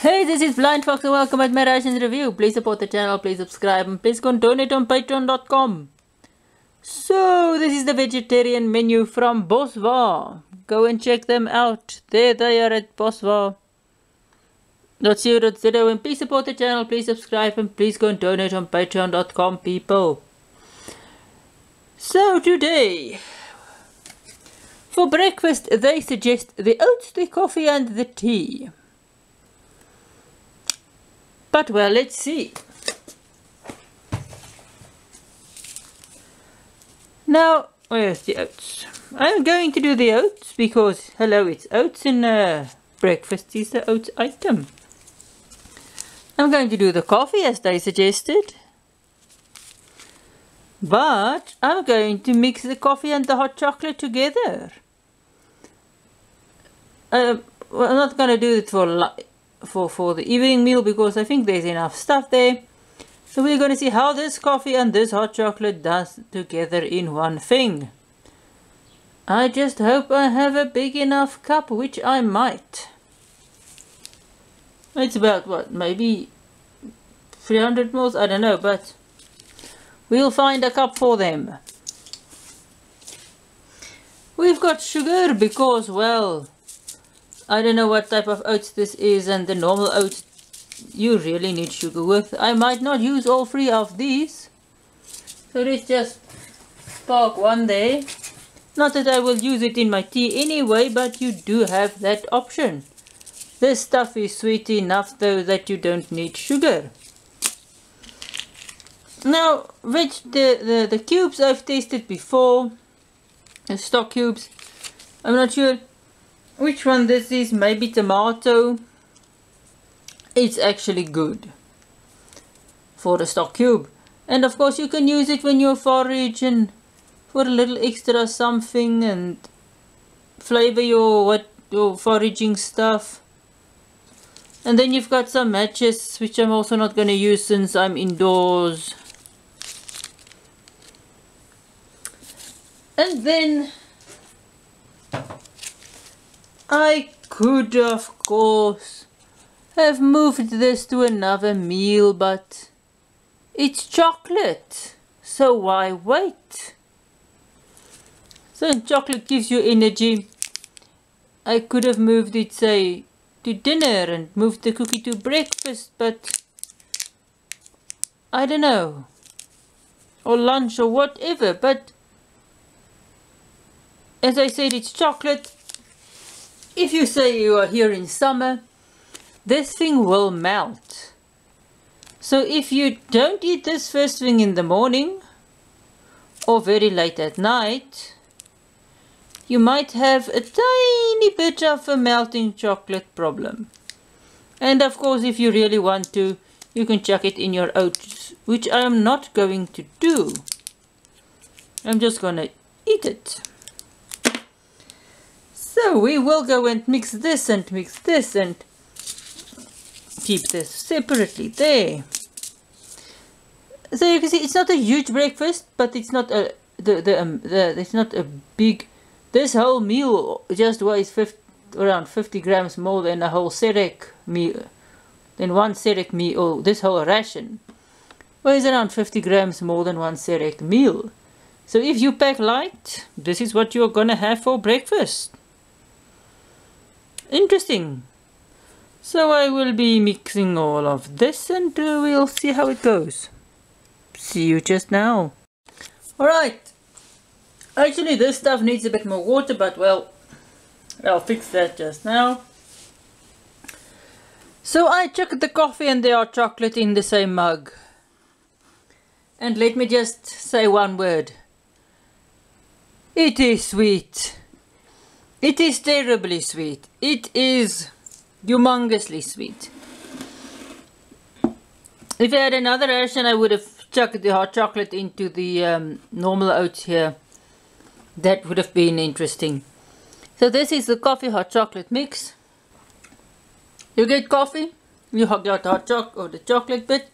Hey, this is BlindFox and welcome at my Ration review. Please support the channel, please subscribe, and please go and donate on patreon.com. So, this is the vegetarian menu from Boswa. Go and check them out. There they are at Boswa.co.za. And please support the channel, please subscribe, and please go and donate on patreon.com, people. So, today, for breakfast, they suggest the oats, the coffee, and the tea. But well, let's see. Now, where's the oats? I'm going to do the oats because, hello, it's oats in breakfast is the oats item. I'm going to do the coffee as they suggested. But I'm going to mix the coffee and the hot chocolate together. I'm not going to do it for the evening meal because I think there's enough stuff there. So we're going to see how this coffee and this hot chocolate does together in one thing. I just hope I have a big enough cup, which I might. It's about what, maybe 300 ml, I don't know, but we'll find a cup for them. We've got sugar because, well, I don't know what type of oats this is, and the normal oats you really need sugar with. I might not use all three of these, so let's just park one there. Not that I will use it in my tea anyway, but you do have that option. This stuff is sweet enough though that you don't need sugar. Now, the cubes I've tasted before, the stock cubes, I'm not sure which one this is, maybe tomato. It's actually good for the stock cube. And of course you can use it when you forage and for a little extra something and flavor your foraging stuff. And then you've got some matches, which I'm also not going to use since I'm indoors. And then I could, of course, have moved this to another meal, but it's chocolate, so why wait? So chocolate gives you energy. I could have moved it, say, to dinner and moved the cookie to breakfast, but I don't know, or lunch or whatever, but as I said, it's chocolate. If you say you are here in summer, this thing will melt. So if you don't eat this first thing in the morning or very late at night, you might have a tiny bit of a melting chocolate problem. And of course, if you really want to, you can chuck it in your oats, which I am not going to do. I'm just gonna eat it. So we will go and mix this and keep this separately there. So you can see it's not a huge breakfast, but it's not a it's not a big. This whole meal just weighs around 50 grams more than a whole Serek meal, than one Serek meal. Or this whole ration weighs around 50 grams more than one Serek meal. So if you pack light, this is what you're gonna have for breakfast. Interesting. So I will be mixing all of this and we'll see how it goes. See you just now. Alright. Actually this stuff needs a bit more water, but well, I'll fix that just now. So I chucked the coffee and the hot chocolate in the same mug. And let me just say one word. It is sweet. It is terribly sweet. It is humongously sweet. If I had another ration, I would have chucked the hot chocolate into the normal oats here. That would have been interesting. So this is the coffee hot chocolate mix. You get coffee, you got hot chocolate or the chocolate bit,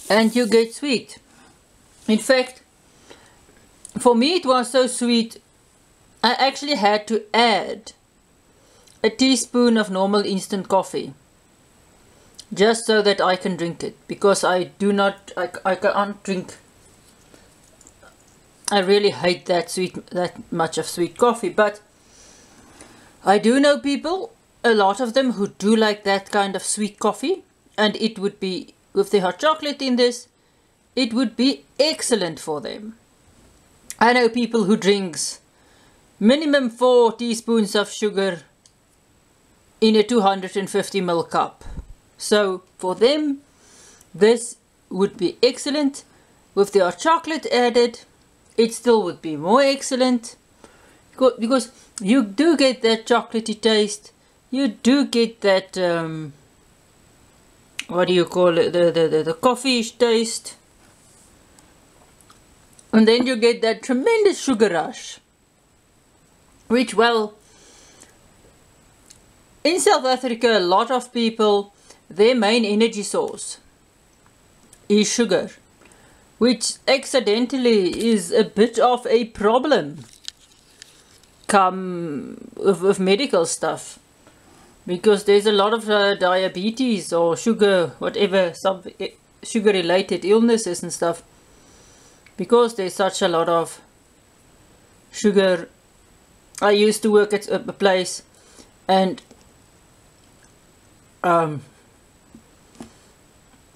and you get sweet. In fact, for me it was so sweet, I actually had to add a teaspoon of normal instant coffee just so that I can drink it, because I can't drink. I really hate that much of sweet coffee, but I do know people, a lot of them, who do like that kind of sweet coffee, and it would be, with the hot chocolate in this, it would be excellent for them. I know people who drinks minimum 4 teaspoons of sugar in a 250 ml cup. So for them, this would be excellent. With the hot chocolate added, it still would be more excellent, because you do get that chocolatey taste. You do get that, what do you call it, the coffee-ish taste. And then you get that tremendous sugar rush, which, well, in South Africa, a lot of people, their main energy source is sugar, which accidentally is a bit of a problem with medical stuff, because there's a lot of diabetes or sugar, whatever, some sugar related illnesses and stuff, because there's such a lot of sugar. I used to work at a place, and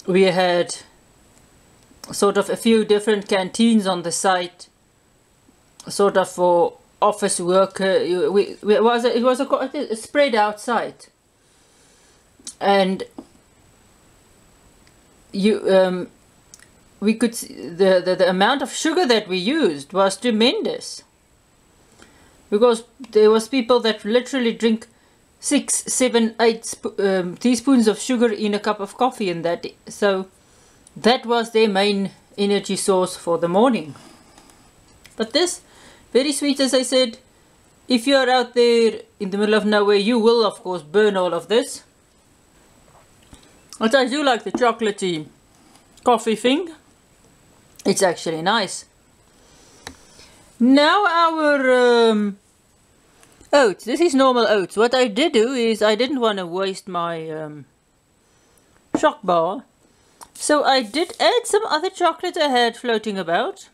we had sort of a few different canteens on the site, sort of for office worker. It was a spread out site, and we could see the amount of sugar that we used was tremendous, because there was people that literally drink 6, 7, 8 teaspoons of sugar in a cup of coffee, and so that was their main energy source for the morning. But this, very sweet, as I said. If you're out there in the middle of nowhere, you will of course burn all of this. But I do like the chocolatey coffee thing. It's actually nice. Now our oats. This is normal oats. What I did do is I didn't want to waste my shock bar, so I did add some other chocolate I had floating about,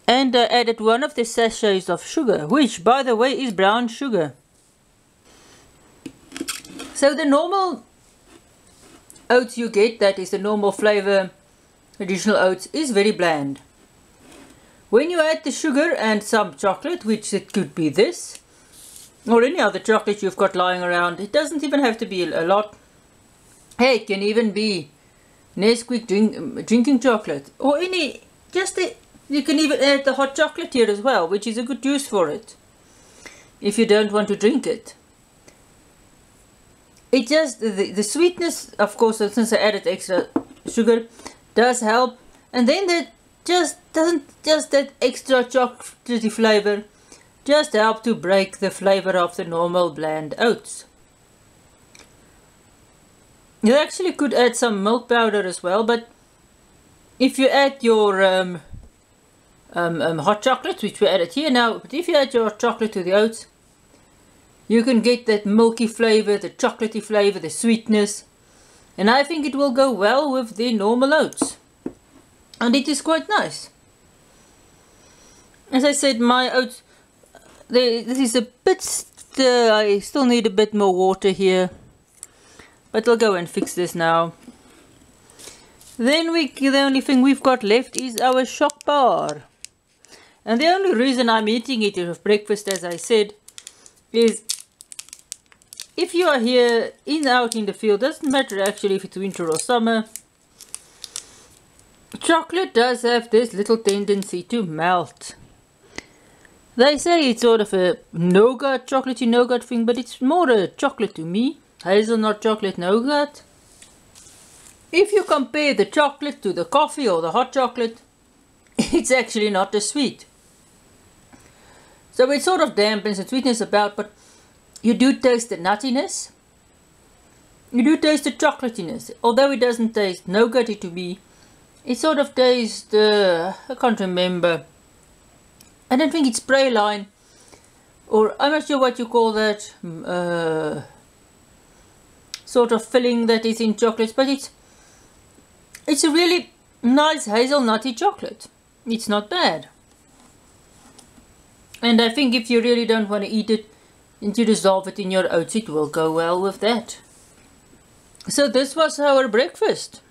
and I added one of the sachets of sugar, which by the way is brown sugar. So the normal oats you get, that is the normal flavor traditional oats, is very bland. When you add the sugar and some chocolate, which it could be this, or any other chocolate you've got lying around, it doesn't even have to be a lot. Hey, it can even be Nesquik drinking chocolate, or any, you can even add the hot chocolate here as well, which is a good use for it, if you don't want to drink it. It just, the sweetness, of course, since I added extra sugar, does help, and then that that extra chocolatey flavor just help to break the flavor of the normal bland oats. You actually could add some milk powder as well, but if you add your hot chocolate, which we added here now, but if you add your chocolate to the oats, you can get that milky flavor, the chocolatey flavor, the sweetness, and I think it will go well with the normal oats. And it is quite nice. As I said, my oats, this is a bit, I still need a bit more water here, but I'll go and fix this now. Then the only thing we've got left is our shock bar. And the only reason I'm eating it with breakfast, as I said, is if you are here out in the field, doesn't matter actually if it's winter or summer, chocolate does have this little tendency to melt. They say it's sort of a nougat, chocolatey nougat thing, but it's more a chocolate to me. Hazelnut chocolate nougat. If you compare the chocolate to the coffee or the hot chocolate, it's actually not as sweet. So it sort of dampens the sweetness about, but you do taste the nuttiness. You do taste the chocolatiness. Although it doesn't taste nougaty to me, it sort of tastes, I can't remember. I don't think it's praline, or I'm not sure what you call that. sort of filling that is in chocolates, but it's a really nice hazelnutty chocolate. It's not bad. And I think if you really don't want to eat it and you dissolve it in your oats, it will go well with that. So this was our breakfast.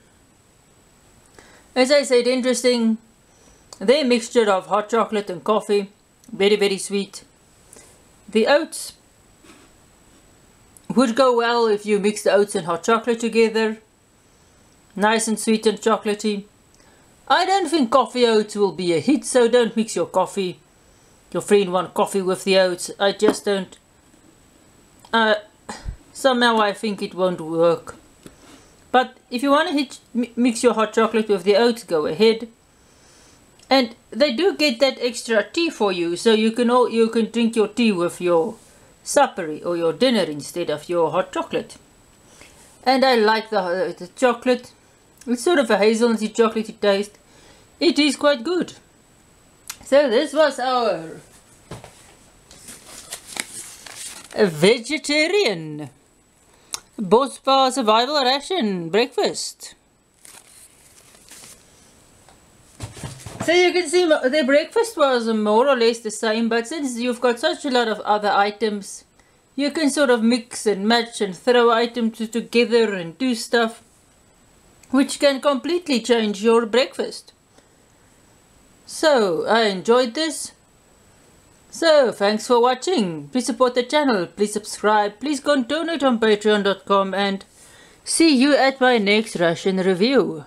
As I said, interesting. Their mixture of hot chocolate and coffee, very, very sweet. The oats would go well if you mix the oats and hot chocolate together. Nice and sweet and chocolatey. I don't think coffee oats will be a hit, so don't mix your 3-in-1 coffee with the oats. I just don't. Somehow I think it won't work. But if you want to mix your hot chocolate with the oats, go ahead. And they do get that extra tea for you, so you can drink your tea with your supper or your dinner instead of your hot chocolate. And I like the chocolate. It's sort of a hazelnutty chocolatey taste. It is quite good. So this was our vegetarian Boswa survival ration breakfast. So you can see the breakfast was more or less the same, but since you've got such a lot of other items, you can sort of mix and match and throw items together and do stuff which can completely change your breakfast. So I enjoyed this. So thanks for watching. Please support the channel, please subscribe, please go and donate on patreon.com, and see you at my next Russian review.